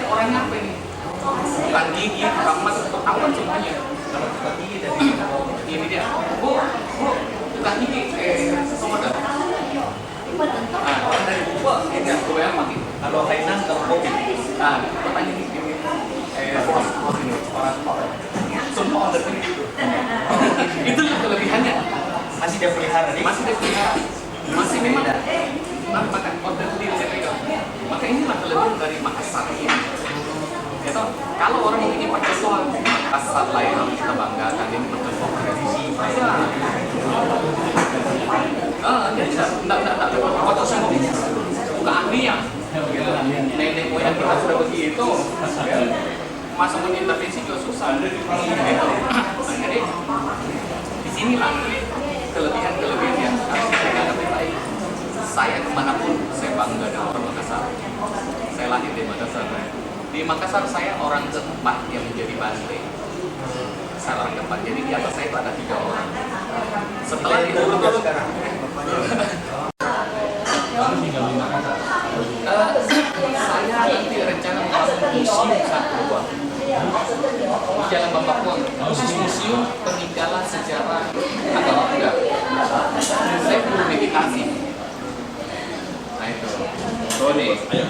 orangnya apa ini? Tukang gigi, tukang emas, ketahuan semuanya. Kalau tukang gigi dari Ini dia, bu, tukang gigi, semua dah. Orang dari buku, ini aku yang mati. kalau Hainan kalau kopi. Pertanyaan ini, orang semua order ini gitu. Itu kelebihannya. Masih dia pelihara nih. Masih memang makan order sendiri saya pegang. Maka inilah kelebihan dari Makassar ini. Itu kalau orang ingin percontohan Makassar lah yang harus kita banggakan, ini percontohan tradisi. Jadi tidak foto semua bukan ahlinya. Nenek moyang kita sudah begitu. Masa mau intervensi juga susah. Jadi disinilah kelebihan yang harus kita anggap baik. Saya kemanapun saya bangga dengan orang Makassar. Saya lahir di Makassar. Di Makassar saya orang keempat yang menjadi bante. Saya orang keempat. Jadi di atas saya itu ada 3 orang. Setelah itu sekarang. saya nanti rencana membangun museum satu di Jalan Bambakuang, khusus museum peninggalan sejarah agama Buddha. Saya perlu meditasi. Nah itu. Ayo.